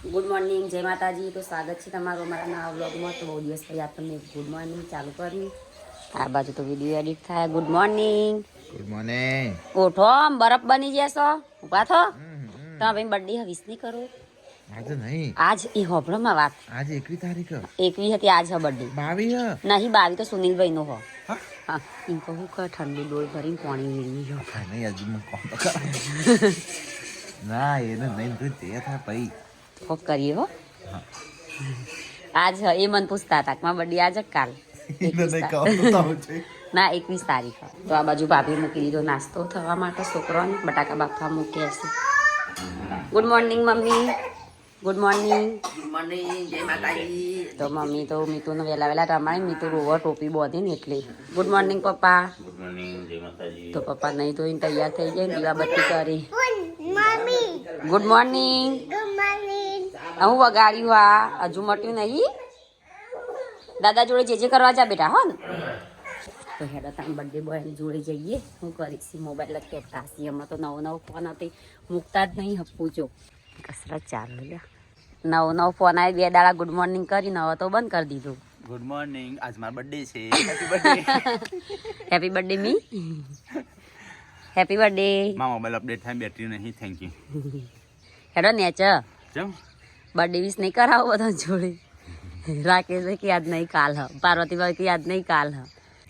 Good morning, જય માતાજી. તો સ્વાગત છે તમારું અમારા નવા વ્લોગમાં. તો બહુ દિવસ પછી આપ તમને ગુડ મોર્નિંગ ચાલુ કરી. આ બાજુ તો વિડીયો એડિટ થાય. Good morning. Good morning. ઉઠો, આમ બરફ બની જશો. ઉભા થો. તો ભાઈ બર્થડે વિશ નહીં કરો. આજે નહીં, આજ એ હોભળોમાં વાત. આજે 21 તારીખ 21 હતી આજ બર્થડે. 22 નહીં 22 તો સુનિલભાઈ નો હો. હા એમ કહું કે ઠંડુ ડોલ ભરીને પાણી મેળવી ગયો. નહીં હજુ હું કોમ તો કરા ના એને નહીં તો તે થાય પઈ કોક કરીએ હો. આજ એ મને પૂછતા હતા કે મારા બર્થડે આજ જ કાલ. ના 21 તારીખ. તો આ બાજુ ભાભી મૂકી દીધો નાસ્તો થવા માટે છોકરાને બટાકા બાફવા મૂક્યા છે. Good morning mummy. Good morning. Good morning, જય માતાજી. તો મમ્મી તો મીતુને વહેલા વહેલા રમાડી. મીતુ રોવા ટોપી બોધી ને એટલે. ગુડ મોર્નિંગ પપ્પા. ગુડ મોર્નિંગ, જય માતાજી. તો પપ્પા નહીં ધોઈને તૈયાર થઈ જાય દીવાબત્તી કરી. Good morning. હું વગાડ્યું આ હજુ મટ્યું નહીં. દાદા જોડે જે કરવા જા બેટા હો ને. તો હેડો તામ બર્થડે બોયની જોડે જઈએ. હું કરીશ મોબાઈલ જ કહેતા હશે. હમણાં તો નવો ફોન હતી મૂકતા જ નહીં હપ્પું જો કસરત ચાલુ લે. નવો ફોન આવી 2 દાડા ગુડ મોર્નિંગ કરીને હવે તો બંધ કરી દીધું. ગુડ મોર્નિંગ, આજ મારો બર્થડે છે. Happy birthday. Happy birthday me. Happy birthday. મારા મોબાઈલ અપડેટ થાય, બેટરી નહીં. Thank you. હેડો નેચ જમ બર્થડે વિશ નહીં કરાવો બધા જોડે. રાકેશ કે યાદ નહીં કાલ હ. પાર્વતીભાઈ કે યાદ નહીં કાલ હ.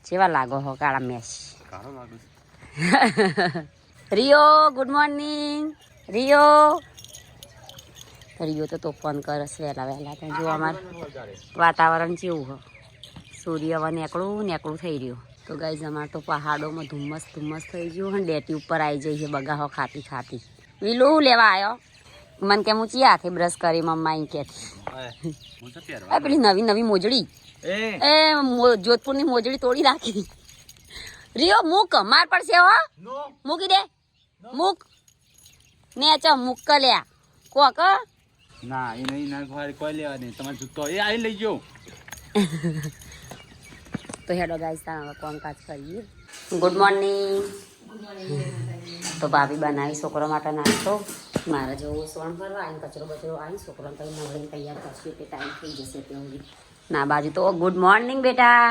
કેવા લાગો હો કાળા મેચ. કાળો લાગુ છે. Rio good morning. રિયો તો તોફાન કરસ વહેલા વહેલા. ત્યાં જો અમારું વાતાવરણ કેવું હો. સૂર્ય હવે નેકળું થઈ રહ્યું. તો ગાઈઝ અમારે તો પહાડોમાં ધુમ્મસ થઈ ગયું. અને ડેટી ઉપર આવી જઈએ બગાહો ખાતી. વિલું લેવા આવ્યો. મને કે હું ચી હાથે બ્રશ કરી મમ્મા અહીં કે પેલી નવી મોજડી જોધપુરની મોજડી તોડી નાખી. રિયો મૂક માર પડશે હો. મૂકી દે મૂક ને મૂક લ્યા કોક. ના એ નહીં ના કોઈ લેવા નહીં. તમારે જૂતો એ આવી લઈ ગયો. તો હેડો ગાઈસ તારા કામકાજ કરીએ. Good morning. તો ભાભી બનાવી છોકરો માટે નાસ્તો. મારે જવું સોણ ભરવા આવીને કચરો બચરો આવી છોકરાને કંઈ નવડીને તૈયાર કરશું એટલે ટાઈમ થઈ જશે ત્યાં. ના બાજુ તો ગુડ મોર્નિંગ બેટા.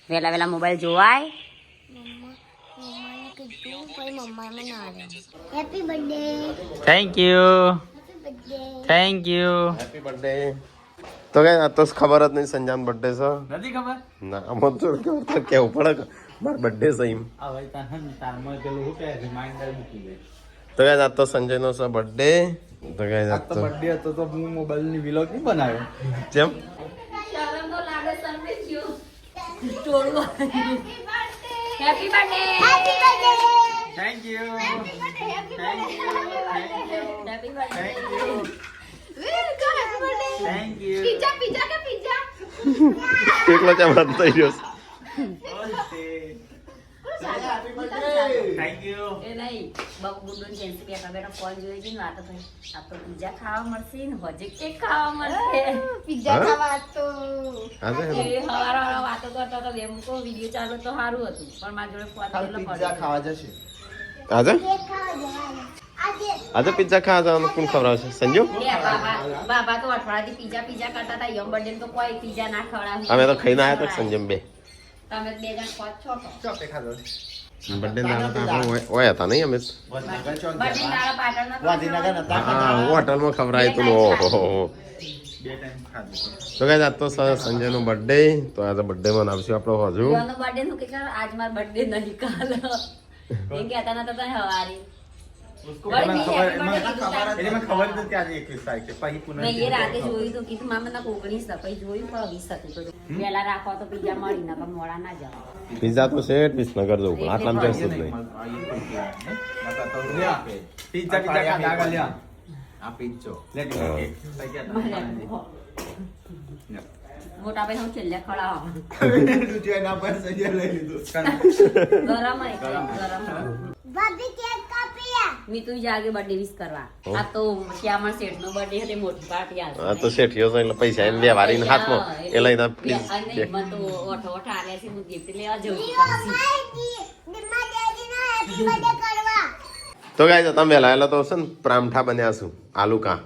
વહેલા મોબાઈલ જોવાય. Happy birthday. Thank you. Thank you. Happy birthday. તો કઈ આ તો ખબર જ નહીં સંજાન બર્થડે છે. નથી ખબર. ના અમર તો કેવું પડે માર બર્થડે છે એમ. આ ભાઈ તારમાં પેલું શું કહે રિમાઇન્ડર મૂકી દે. તો કઈ આ તો સંજયનો છે બર્થડે. તો કઈ આ તો બર્થડે હતો તો હું મોબાઈલની વ્લોગ નહીં બનાવ્યો. જેમ happy birthday. Thank you. Happy birthday. Thank you. એકલો ચામડા થઈ ગયો થેન્ક યુ. એ નહીં બબુડું જેન્સી બેઠા બેઠા ફોન જોઈ જઈને વાતો થઈ. આ તો પિઝા ખાવા મળશે ને હજી કેક ખાવા મળશે. પિઝા ખાવા તો આજે એ હવારે વાતો કરતા તો એમ કો વિડીયો ચાલુ તો સારું હતું પણ મારા જોડે ફોન એટલો પડ્યો. ખાવા જશે. આજે કેક ખાવા જવાનું. આજે પિઝા ખાવા જવાનું કોણ ખવડાવશે સંજુ? બાબા તો અઠવાડિયાથી પિઝા કરતા હતા. યમ બર્થડે તો કોઈ પિઝા ના ખવડાવે. અમે તો ખાઈને આવ્યા હતા સંજમ બે. તમે 2 જણ ખોટ છો તો ચોપે ખાધો. બર્થડે દાડા તો આપણે ઓય હતા નહીં અમે. બર્થડે દાડા પાટણના વાદીનગર હતા. હા હોટલમાં ખવડાય તું. ઓહો બે ટાઈમ ખાધો. તો કઈ આ તો સંજયનો બર્થડે. તો આજે બર્થડે મનાવશું આપણો હજુ. યમનો બર્થડે નું કે આજ મારો બર્થડે નહીં કાલ એમ કહેતા નતા તો હવારે उसको खबर નથી આજે 21 તારીખે પછી પુનઃ મેં એ રાતે જોયું તો કીધું મામા ના 19 પછી જોયું પણ 20 હતું તો વહેલા રાખો તો પિઝા મળી ના પણ મોડા ના જાવ. પિઝા તો છે વિસનગર જવું પણ આટલામાં જશું જ નહીં. પિઝા ખાધા ગાલ્યા આ પિઝ્ઝો લેટ મોટા ભાઈ હું છેલ્લે ખડાવ રુચિ ના પર સજ્યા લઈ લીધું. ગરમ ભાભી કેક કાપ્યા. મીતુ જાગે બર્થડે વિશ કરવા. આ તો શ્યામણ શેઠ નો બર્થડે હતી મોટી પાર્ટી આ. આ તો શેઠિયો છે એટલે પૈસા એને બે વારીને હાથમાં એ લઈને પ્લીઝ અને મને તો ઓઠો આલ્યા છે હું ગિફ્ટ લેવા જઉં છું. દિમ્મા ડેડીનો હેપી બર્થડે કરવા. તો ગાઈસ તમે વહેલા તો છે ને પરાઠા બન્યા છું આલુ કા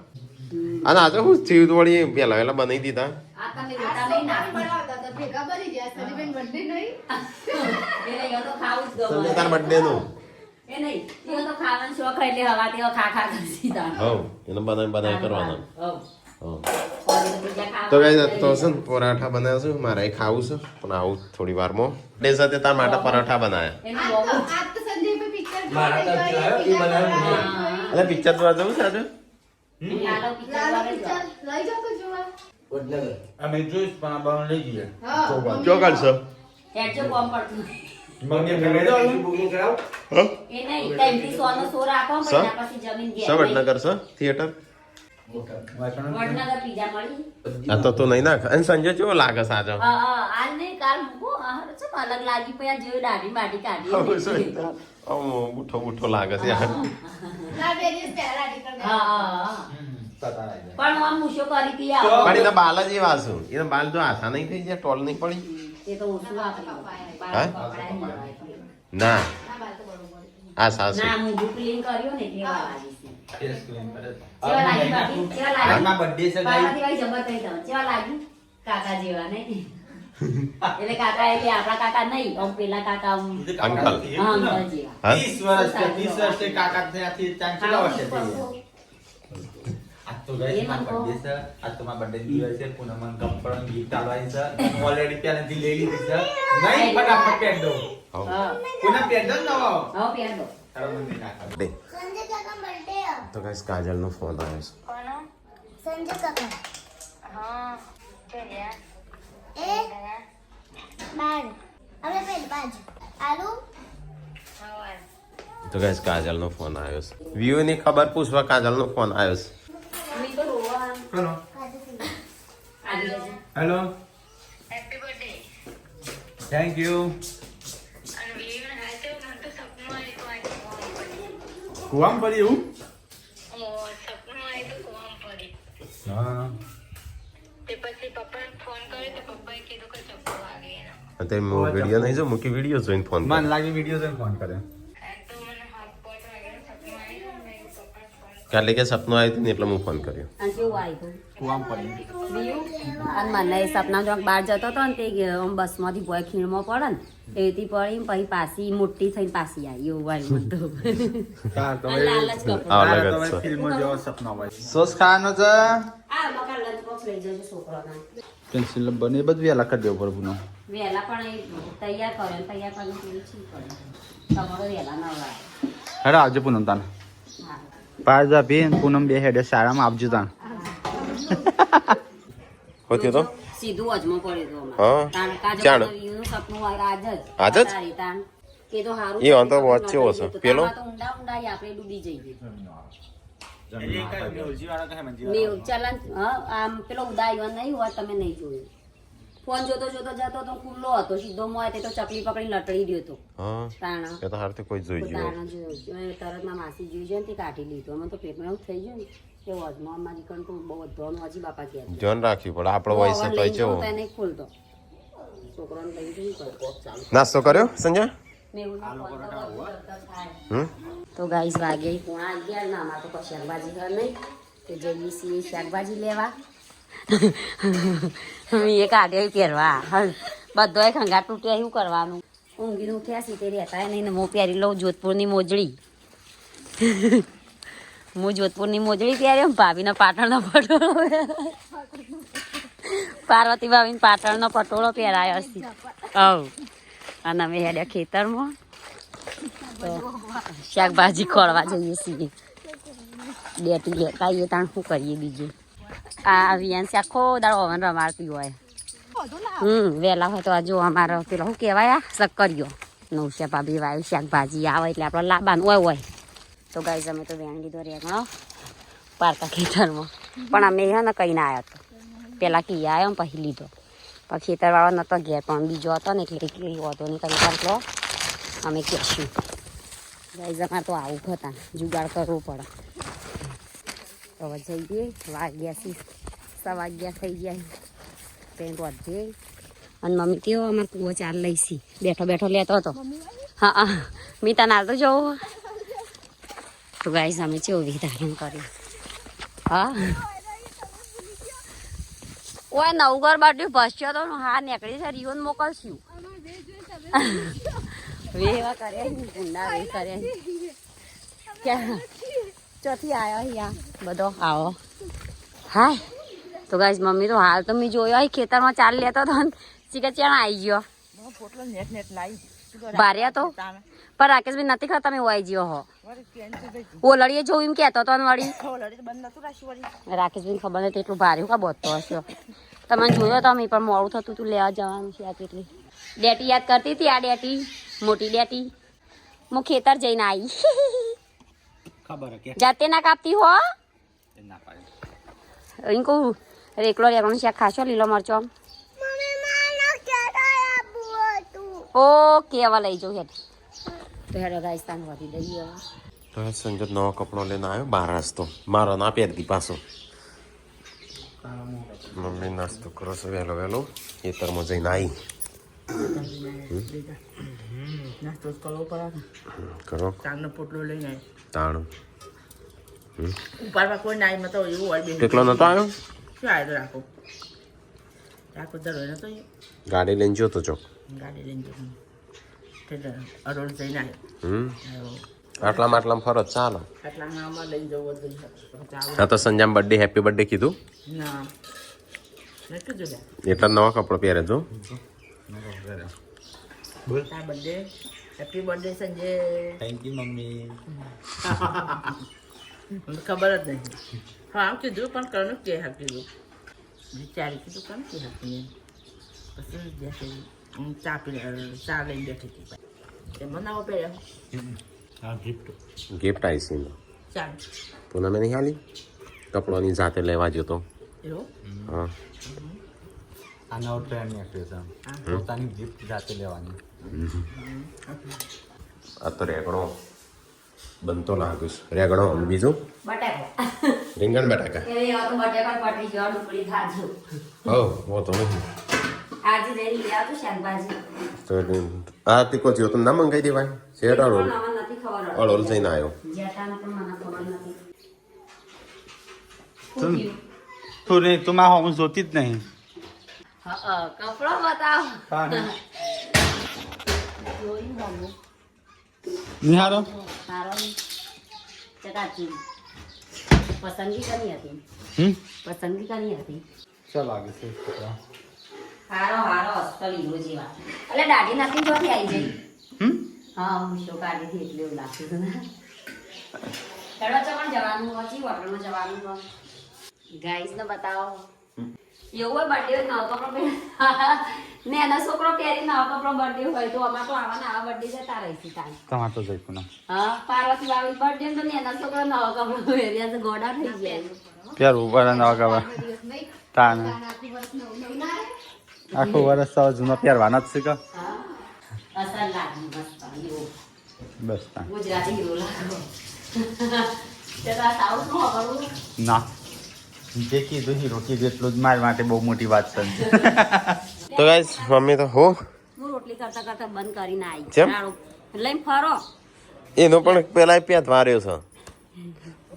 અને આજે હું થયું તું વળી પેલા વેલા બનાવી દીધા આ તમે રોટા નહીં નાખો. બનાવતા તો ભેગા બની ગયા સનીબેન બર્થડે નહીં એ નહીં, એ તો ખાવું જ ગમે. સંજય તાર બર્થડે નું એ નહીં, એ તો ખાવાનો શોખ હોય એટલે હવા તેવા ખા ખા કરશી તાણ. હવ એને બનાવી કરવાના હવ. હવ ફરી તો બીજા ખાવા તો ગાઈસ તો છે ને પરાઠા બનાવ્યા છે મારે ખાવું છે પણ આવું થોડી વારમાં ડે સાથે તાર માટે પરાઠા બનાવ્યા એનું બહુ જ. આજ તો સંજયભાઈ પિક્ચર મારા તરફથી આવ્યો, ઈ બનાવ્યો નહીં. એટલે પિક્ચર જોવા જવું છે આજે લાલો પિક્ચર લાલો વાળે જ. પિક્ચર લઈ જાઓ તો જોવા વડનગર. અમે જોઈશ પણ આ બાવન લઈ જઈએ હા ચો કાઢશો હેડજો કોમ પડતું નહીં. મને ફેમિલી બુકિંગ કરાવો. એ નહીં, ટાઈમથી સોનો સો રાખો સો? પછી એના પછી જમીન શા ઘેર નહીં. વડનગર છે થિયેટર વડનગર પીઝા મળી. આ તો તું નહીં નાખ અને સંજય કેવો લાગે છે આજે હા, હા, આજ નહીં, કાલ મૂકો. આ હારું છે, અલગ લાગી પછી આ જેવી દાઢી બાઢી કાઢી. બુઠો બુઠો લાગે છે યાર ના બે દિવસ પહેલા નીકળ હા, હા, હા. પણ આમ મૂછો કરી હતી આ. પણ એના બાલ જ એવા છે એના બાલ જો આછા નહીં થઈ જાય ટોલ નહીં પડી એ તો ઓછું વાપર્યું. હા? પકડાય નહીં જવાય. ના ના બાલ તો બરોબર આ સાસુ ના, મૂંગું clean કર્યું ને એટલે એવા લાગી છે. ફેસ ક્રીમ કરે. કેવા લાગી બાકી? કેવા લાગી? આજના birthday છે guys. પાર્વતીભાઈ જબર થઈ તમે. કેવા લાગી? કાકા જેવા નહીં? એટલે કાકા એટલે આપણા કાકા નહીં, આમ પેલા કાકા આમ અંકલ. હા, અંકલ જેવા. હા? 30 વર્ષે કાકા ત્યાંથી ત્યાં કેટલા વર્ષે થઈ ગયા? આજ તો guys એ મારો મને birthday છે. આજ તો મારો birthday દિવસ છે. પૂનમ મને કપડાં gift આલવાની છે. હું already પહેલેથી લઈ લીધી છે. નહીં, ફટાફટ પહેર દઉં. હવ. હા, પૂનમ પહેર દો ને નવો. હા, પહેર દો. તારો મને કાકા. ડે. સંજય કાકા બર્થડે તો ગાઈસ કાજલ નો ફોન આવ્યો છે સંજય કાકા એ બાર હવે પેલ બાજુ આલુ તો ગાઈસ કાજલ નો ફોન આવ્યો છે વ્યૂ ની ખબર પૂછવા કાજલ નો ફોન આવ્યો છે મેં તો રોવા હેલો. આવી જશે. હેલો. Thank you. કુવામ પડી એવું? હા. અત્યારે હું વિડીયો નહીં જો મૂકી વિડીયો જોઈને ફોન મને લાગે વિડિયો જોઈને ફોન કર્યો. કાલે કે સપનું આવ્યું હતું ને એટલે હું ફોન કર્યો અને કેવું આવ્યું હતું? કુવામ પડી. બીજું? અને મને સપના જોક બહાર જતો હતો ને તે આમ બસમાંથી ભોય ખીણમાં પડે ને એથી પડી ને પછી પાછી મોટી થઈને પાછી આવી એવું આવ્યું હતું. તાર તો અને લાલ જ કપડું. આ તાર અલગ તો જ છે ફિલ્મ જેવો સપનો હોય. સોસ ખાવાનો છે. આ મકા લંચ બોક્સ લઈ જજો છોકરાના. પેન્સિલ બને એ બધું વેલા કરી દેવું પડે પૂનમ. વહેલા પણ એ તૈયાર કર્યો ને તૈયાર કરીને પેલું શું કરે તમારો વહેલા ન આવે. હેડો આવજો પૂનમ તાન. હા. પાજા પી પૂનમ બે હેડે શાળામાં આવજો તાન. હોતી તો સીધું અજમો પડ્યું હતું હા. અમારે. તાણ ચાણ. કાજલ નું સપનું આવ્યું આજ જ. આજ જ? તારી તાણ. એ તો હારું એ વાંધો વોચ ચેવો છે? પેલો? તારમાં તો ઊંડા ઊંડા ય આપણે ડૂબી જઈએ. મેં મેં ચલન હા આમ પેલો ઉદાયો નહીં હોય તમે નહીં જોયું. ફોન જોતો જોતો જતો તો ખુલ્લો હતો સીધો મોય તે તો ચકલી પકડી લટડી દ્યો તો હા તાણા એ તો હારથી કોઈ જોઈ ગયું તાણા જોયો તરત માં માસી જોઈ જાય ને તે કાઢી લીધો અમે તો પેટમાં એવું થઈ ગયું ને કે વજમાં અમારી કંટ્રોલ બહુ વધવાનું હજી બાપા કહે ધ્યાન રાખવું પડે આપણો વયસ તો કેવો નહીં ખોલતો છોકરાને લઈ જઈ ચાલુ નાસ્તો કર્યો સંજય તો ગાઈસ વાગે 11:30 ના માં તો શાકભાજી ઘર નહીં તો જઈએ છીએ શાકભાજી લેવા એ કાઢ્યો પહેરવા બધો ખંગાટ તૂટ્યા શું કરવાનું ઊંઘીને ઉઠ્યા સી તે રહેતા નહીં ને હું પહેરી લઉં જોધપુરની મોજડી હું જોધપુરની મોજડી પહેર્યો ભાભીનો પાટણનો પટોળો પાર્વતી ભાભીને પાટણનો પટોળો પહેરાયો છે હવ અને અમે હેડ્યા ખેતરમાં તો શાકભાજી ખોળવા જઈએ છીએ ડેટી લેતા આવીએ તાણ શું કરીએ બીજું આ વિયાંશ આખો દાડો ઓવન રમાડતી હોય વહેલા હોય તો આ જો અમારો પેલો શું કહેવાય આ સક્કરિયો નવશા ભાભી વાયું શાકભાજી આવે એટલે આપણે લાવવાનું હોય તો ગાઈઝ અમે તો વેણ લીધો રેગણો પારકા ખેતરમાં પણ અમે હે ને કહીને આવ્યા હતો પહેલાં કી આવ્યો ને પછી લીધો પણ ખેતરવાળો નહોતો ઘેર પણ બીજો હતો ને એટલે કંઈ વાંધો નહીં કરી કાઢલો અમે કહેશું ગાઈઝ અમારે તો આવું હતા જુગાડ કરવું પડે તો હવે જઈએ વાગ્યા 6 વાગ્યા થઈ ગયા પેન્ટ વધે અને મમ્મી કેવો અમારે કૂવો ચાર લઈશી બેઠો બેઠો લેતો હતો હા મી તને આવતો જવું તો ગાઈઝ અમે કેવું વિધારણ કર્યું હા ઓય નવગર બાટુ ભસ્યો તો હા નીકળી છે રીવન મોકલશું વેવા કર્યા ગુંડા વે કર્યા ક્યાં ચોથી આવ્યો અહીંયા બધો આવો હાય તો ગાઈસ મમ્મી તો હાલ તો મેં જોયો અહીં ખેતરમાં ચાલ લેતો હતો ને ચીકા ચાણ આવી ગયો બાર્યા તો પણ રાકેશભાઈ નથી ખબર તમે વાઈ ગયો હો ઓલડીએ જોયું એમ કહેતો હતો ને વળી રાકેશભાઈ ખબર નથી એટલું ભારે કા બોધતો હશે તમે જોયો તમે પણ મોડું થતું તું લેવા જવાનું છે આ કેટલી ડેટી યાદ કરતી હતી આ ડેટી મોટી ડેટી હું ખેતર જઈને આવી ખબર કે જાતે ના કાપતી હો ના પાડે અહીં કહું રેકલો રેકલો શાક ખાશો લીલો મરચો મમ્મી માનો કેતા આપું તું ઓકે હવે લઈ જાઉં હેઠ તો હેડો રાજસ્થાન વધી દઈએ તો સંજત નવો કપડો લઈને આવ્યો 12 તો મારો ના પહેરતી પાછો મમ્મી નાસ્તો કરો છો વહેલો વહેલો ખેતરમાં જઈને આવી નાસ્તો કરવો પડે કરો તારનો પોટલો લઈને તાણ ઉપાડવા કોઈ ના મતો એવું હોય બે કેટલો નતો આવ્યો શું આવ્યો રાખો રાખો દર હોય નતો ગાડી લઈને જોતો ચોક ગાડી લઈને જવાનું તે અરોડ જઈને આવ્યો આટલામાં ફરજ ચાલો આટલામાં આમાં લઈને જવું હતું આ તો સંજામ બર્થડે હેપી બર્થડે કીધું ના નથી જોયા એટલા નવા કપડો પહેરે જો તાર birthday happy birthday Sanjay thank you mummy મને ખબર જ નહીં હા આમ કીધું પણ કરનું કે હા કીધું વિચારી કીધું કોણ કે હા પછી જશે હું ચા લઈને બેઠી હતી એમાં નાવો પહેર્યો આ ગિફ્ટ ગિફ્ટ આવી છે ચા પૂનમે નહીં હાલી કપડોની જાતે લેવા જતો એવું હા આ નવો ટ્રેન્ડ નીકળ્યો છે પોતાની ગિફ્ટ જાતે લેવાની આ તો રેગણો બનતો લાગે છે રેગણો અને બીજું બટાકો રીંગણ બટાકા એ તો બટાકા પટી ગયો ડુકડી ખાજો હો વો તો નહીં આજે જઈને લઈ આવજો શાકભાજી તો આ તીકો થયો તો ના મંગાઈ દેવાય શેર અળોલ પણ મને નથી ખબર અળોલ જઈને આવ્યો જેટાને પણ મને ખબર નથી તું નહીં તું માં હું જોતી જ નહીં હા કપડો બતાવો હા જોયું હમું નિહારો સારો ચકાચી પસંદગી કરી હતી પસંદગી કરી હતી ચાલ લાગે છે હારો હારો અસ્તલ હીરો જેવા એટલે દાઢી નથી જોતી આવી જઈ હા હું શો કાઢી હતી એટલે એવું લાગતું હતું ને ચડવા ચકણ જવાનું પછી હોટલમાં જવાનું ગાઈસ ને બતાવો એવો બર્થડે નવો કપડો ને એનો છોકરો પહેરી નવો કપડો બર્થડે હોય તો અમારે તો આવા નવા બર્થડે જતા રહીશું તાઈ તમાર તો જઈ પુના હા પાર્વતી બાવી બર્થડે તો ને એનો છોકરો નવો કપડો પહેર્યા તો ગોડા થઈ જાય પ્યાર ઉપર નવા કવા તાન આખો વર્ષ તો જૂનો પહેરવાના જ છે કે હા અસર લાગી મસ્ત હીરો બસ તાન ગુજરાતી હીરો લાગો તેરા સાઉથ નો કરું ના જે કીધું હીરો કીધું એટલું જ મારા માટે બહુ મોટી વાત છે તો ગાઈસ મમ્મી તો હો હું રોટલી કરતા કરતા બંધ કરીને આવી કેમ? લઈને ફરો એનો પણ પેલા પ્યાત માર્યો છે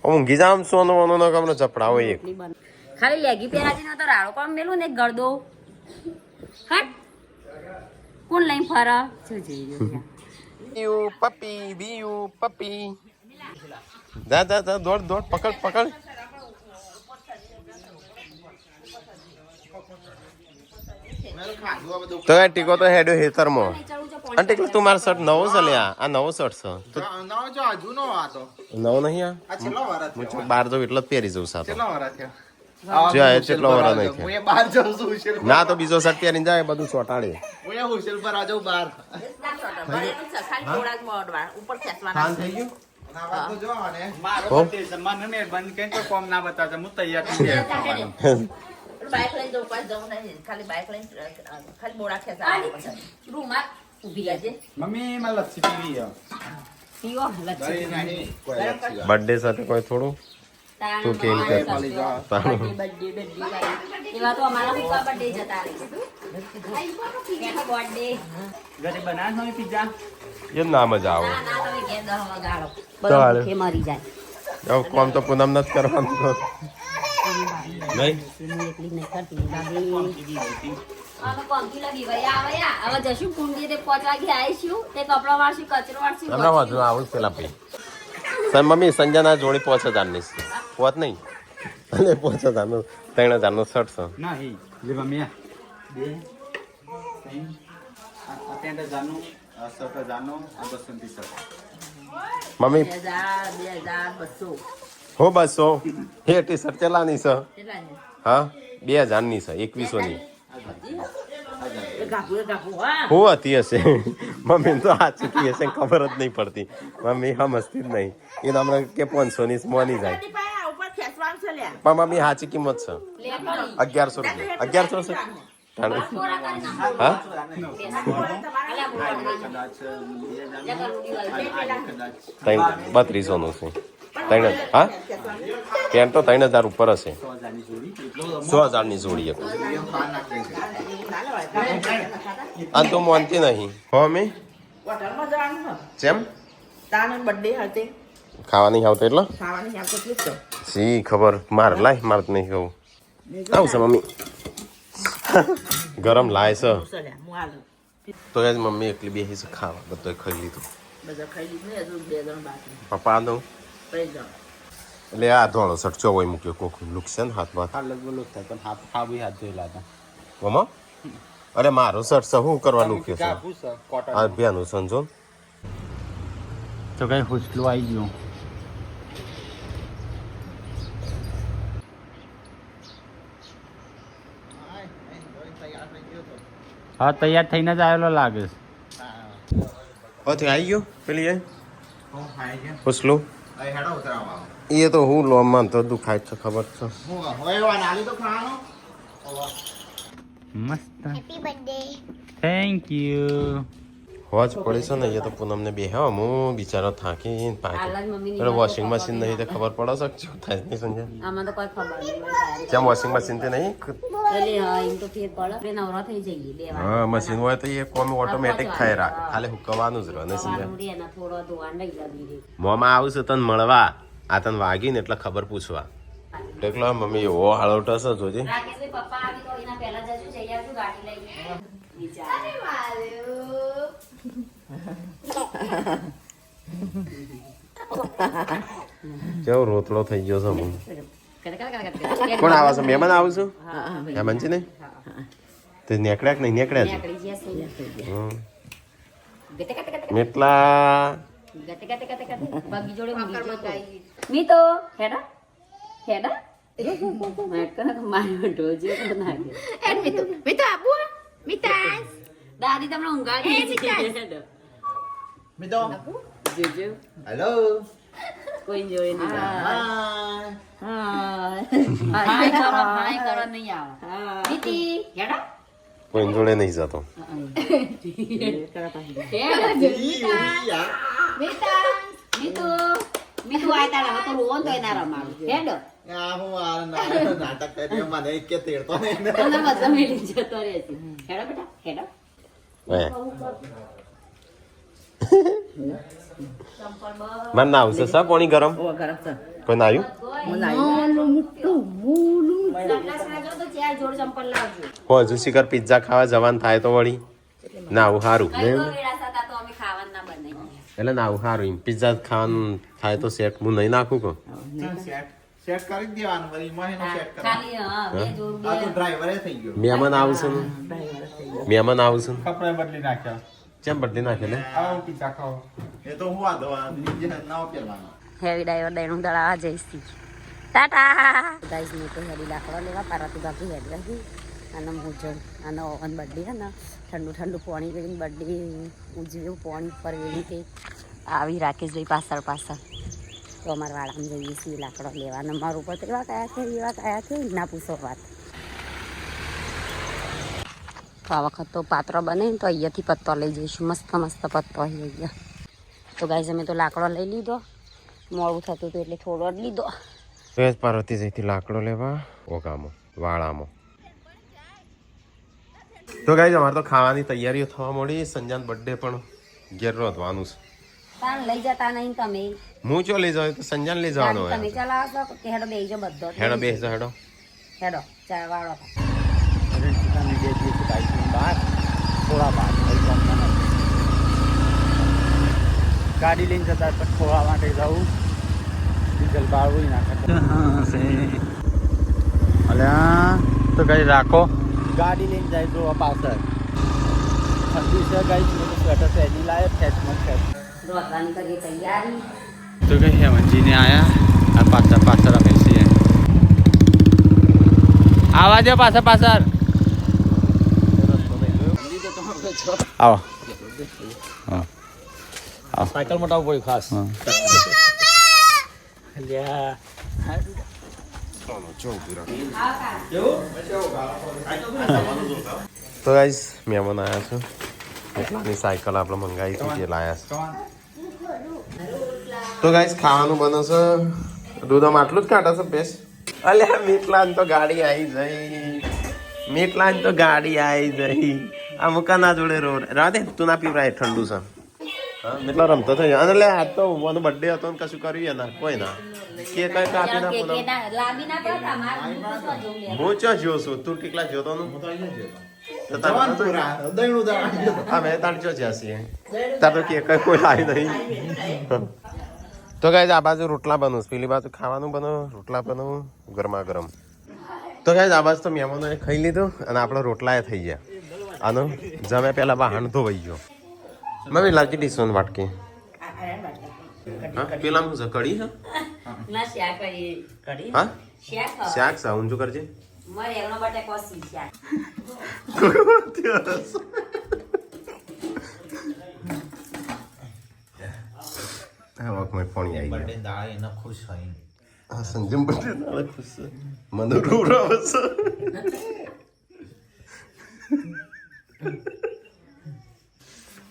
ઊંઘી જામ સોનો વનો નો કમનો ચપડાવો એક રોટલી બંધ ખાલી લેગી પહેરાજી નો તો રાડો પણ મેલું ને ગળદો હટ કોણ લઈને ફરા શું જોઈ બીયુ પપી બીયુ પપી જા જા જા દોડ દોડ પકડ પકડ તો આ ટીકો તો હેડ્યો હેતરમાં અને ટીકો તું મારો શર્ટ નવો છે લ્યા આ નવો શર્ટ છે નવો નહીં આ હું 12 જવું એટલે જ પહેરી જવું સાતો જો આ કેટલો વરા નહીં થયો ના તો બીજો શર્ટ પહેરીને જાય બધું ચોટાડે ઉપર ખેંચવાના થઈ ગયું મને બંધ કઈ તો કોમ ના બતાવતા હું તૈયાર થઈ બાઇક લઈને જવું પાસ જવું નહીં ખાલી બાઇક લઈને ખાલી મોડા ખેંચા રૂમમાં ઊભી રહેજે મમ્મી માં લચ્છી પીવી પીવો લચ્છી બર્થડે સાથે કોઈ થોડું તું કેમ કે એવા તો અમારા હુકા બર્થડે જતા રહે બર્થડે ઘરે બનાવ મમ્મી પિઝા એ ના મજા આવે ના ના તમે ઘેર દહ વગાડો ચાલે. બધો ભૂખે મરી જાય હવે કોમ તો પૂનમ નથી કરવાનું તો નહીં હું એકલી નહીં કરતી ભાભી અમે કોમથી લગી ભાઈ હવે જશું કુંડી તે 5 વાગે આવીશું તે કપડા વાળશું કચરો વાળશું હમણાં વાંધો આવું જ પેલા પી મમ્મી સંજયના જોડી 5000 ની છે પોત નહીં અને 5000 નું 3000 નો શર્ટ છે નહીં લેવા મેં 2 3 જાનું 7 જાનું આ 230 મમ્મી 2000 હો 200 એ ટી શર્ટ ચલાની છે કેટલાની હા 2000 ની છે 2100 ની એ ગાપુ હા હું હતી હશે મમ્મી તો આ ચૂકી હશે ખબર જ નહીં પડતી મમ્મી સમજતી જ નહીં એને હમણાં કે 500 ની મોની જાય ઉપર ખેંચવાનું છે લ્યા પણ મમ્મી સાચી કિંમત છે 1100 રૂપિયા 1100 છે તાણે હા ત્રણ 3200 નું છે ત્રણ હા પેન્ટ તો 3000 ઉપર હશે 1000 ની જોડી એક આ તો માનતી નહીં હો મમ્મી હોટલમાં જવાનું છે જેમ તાને બર્થડે હતી ખાવાની આવતો એટલે ખાવાની આમ કેટલું છે સી ખબર માર લાય માર તો નહીં કહું આવશે મમ્મી ગરમ લાય છે લ્યા હું આલું તો જ મમ્મી એકલી બેસી છે ખાવા બધું ખાઈ લીધું બધા ખાઈ લીધું ને હજુ 2 જણ બાકી પપ્પા દઉં પૈ જાઓ એટલે આ ધોળો શર્ટ ચોવાઈ મૂક્યો કોક લુકશે ને હાથમાં લગભગ થાય પણ હાથ બી હાથ જોયેલા હતા મમ્મા અરે મારો શર્ટ છે શું કરવા લુક્યો છે કોટન આ ભ્યાનું સંજો તો કઈ હુસલું આવી ગયું હા તૈયાર થઈને જ આવેલો લાગે ઓથી આવી ગયો પેલી એ હુસલું એ તો હું લોમમાં તો દુખાય છે ખબર છે મસ્ત હેપી બર્થડે થેન્ક યુ હોજ પડે છે ને એ તો પૂનમને બે હા હું બિચારો થાકી પાકી એટલે વોશિંગ મશીન નહીં તો ખબર પડે છે શું થાય નહીં સમજે આમાં તો કોઈ ખબર નહીં જેમ વોશિંગ મશીન તે નહીં એટલે હા એમ તો ફેર પડે આપણે નવરા થઈ જઈએ લેવા હા મશીન હોય તો એ કોમ ઓટોમેટિક થાય રાખ ખાલી હુકવાનું જ રહે નહીં સમજે એના થોડો ધોવાણ લઈ લાવી મોમાં આવું છે તને મળવા આ તને વાગી ને એટલે ખબર પૂછવા એટલે મમ્મી એવો હાળોટો છે જોજે રાકેશભાઈ પપ્પા આવી તો એના પહેલા જજો જઈ આવજો ગાડી લઈને વિચાર કેવો રોતડો થઈ ગયો છે હું કોણ આવે છે મહેમાન આવું છું મહેમાન છે ને તે નેકળ્યા કે નહીં નેકળ્યા છે એટલા બગી જોડે મી તો હેડા હેડા મારો ઢોજે નાખે દાદી તમને ઊંઘાડી જોજો હેલો કોઈ જોડે નહીં હાય કરો નહીં આવે નીતિ હેડા કોઈ જોડે નહીં જતો મીઠું આય તારા તો રોન તો એના રમાડું હેડો નાટક કરી મને કે તેડતો નહીં તમને બધા મેલી જતો રહે છે હેડો બેટા હેડો મારે ના આવશે સા પાણી ગરમ ઓ ગરમ છે કોઈ ના આવ્યું હો હજુ શિખર પિઝા ખાવા જવાનું થાય તો વળી ના આવું સારું એટલે ના આવું સારું એમ પિઝા ખાવાનું થાય તો સેટ હું નહીં નાખું કહું સેટ કરી દેવાનું વળી મહિનો સેટ ખાલી હા બે જોર બે આ તો ડ્રાઈવરે થઈ ગયો મહેમાન આવશે ને મહેમાન આવશે ને કપડા બદલી નાખ્યા કેમ બદલી નાખે ને આવો પીઝા ખાઓ એ તો હું આ દવા નીચે નાવ પહેરવાનો હેવી ડાઈવર દઈનું દળાવા જઈશી ટાટા ગાઈસ મેં તો હેડી લાકડો લેવા પારાથી બાકી હેડી રાખી અને મૂજો અને ઓવન બર્થડે હે ને ઠંડુ ઠંડુ પાણી કરીને બર્થડે ઉજવ્યું પાણી પર એવી રીતે આવી રાકેશભાઈ પાછળ પાછળ તો અમારા વાળામાં જઈએ છીએ લાકડો લેવા અને મારું ઉપર એવા કયા છે ના પૂછો વાત તો આ વખત તો પાત્ર બને ને તો અહીંયાથી પત્તો લઈ જઈશું મસ્ત મસ્ત પત્તો અહીંયા તો ગાઈસ અમે તો લાકડો લઈ લીધો મોડું થતું હતું એટલે થોડો જ લીધો પાર્વતી જઈથી લાકડો લેવા ઓગામો વાળામાં તો ગાઈસ અમારે તો ખાવાની તૈયારીઓ થવા મળી સંજાન બર્થડે પણ ઘેર રોધવાનું છે તાન લઈ જતા નહીં તમે હું ચો લઈ જાવ તો સંજાન લઈ જવાનો હોય તમે ચલાવશો કે હેડો બેસજો બધો હેડો બેસજો હેડો હેડો ચા વાળો ગાડી લઈને જતા પણ ખોવા માટે જવું ડીઝલ બાળવું નાખે અલ્યા તો કઈ રાખો ગાડી લઈને જાય તો પાછળ ઠંડી છે ગાઈ સ્વેટર પહેરી લાવે ફેસમાં ફેસ રોટલાની કરીએ તૈયારી તો કઈ હેમંતજીને આયા આ પાછળ અમે છીએ આવા દે પાછળ આવો સાયકલ મોટા પડી ખાસ તો ગાઈસ મહેમાન આવ્યા છે એટલાની સાયકલ આપણે મંગાવી હતી જે લાયા છે તો ગાઈસ ખાવાનું બને છે દૂધમાં આટલું જ કાઢે છે બેસ અલ્યા મીટલાન તો ગાડી આવી જઈ મીટલાન તો ગાડી આવી જઈ આ મુકાના જોડે રોડ રાધે તું ના પીવરાય ઠંડુ છે હા મીટલા રમતો થઈ અને લે આજ તો મને બર્થડે હતો ને કશું કર્યું ના કોઈ ના કે કઈ કાપી ના પૂનમ લાંબી ના પડતા માર હું ચો જ્યો છું તું કેટલા જ્યો તો નું તો અમે તાર ચો જ્યા છીએ તાર તો કે કઈ કોઈ લાવી નહીં તો ગાઈઝ આ બાજુ રોટલા બનું પેલી બાજુ ખાવાનું બનો રોટલા બનો ગરમા ગરમ તો ગાઈઝ આ બાજુ તો મહેમાનોએ ખાઈ લીધું અને આપણા રોટલા થઈ ગયા આનો જમે પહેલા વાહન ધોવાઈ ગયો મમ્મી લાગી ડીશું વાટકી હા પેલા શું છે કઢી છે ના શાક કરી હા શાક શાક છે ઊંધું કરજે મરે એનો બટાકો સી શાક ફોન આવી ગયો દાળ એને ખુશ હોય હા સંજમ બર્થડે દાળ ખુશ છે મને રોરાવે છે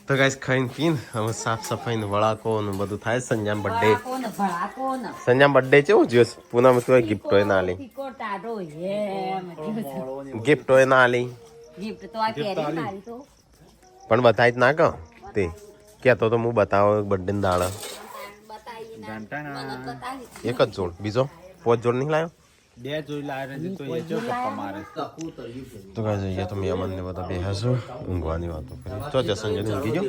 તો ગાઈસ ખાઈને પીને હવે સાફ સફાઈ ને વળાકો ને બધું થાય સંજામ બર્થડે કોણ ભળાકો ન સંજામ બર્થડે કેવું જોયું પૂનમ તું ગિફ્ટ હોય ના આલી ટીકો ટાડો હે ગિફ્ટ હોય ના આલી ગિફ્ટ તો આ કેરી મારી તો પણ બતાવી જ ના કહો તે કહેતો તો હું બતાવો બર્થડે ને દાડા એક જ જોડ બીજો પોચ જોડ નહીં લાવ્યો બે જોઈ લાવે તો એ જો ગપ્પા મારે તો કાંઈ જઈએ તો મહેમાન ને બધા બેહા છો ઊંઘવાની વાતો કરી તો જસન જઈને ઊંઘી ગયો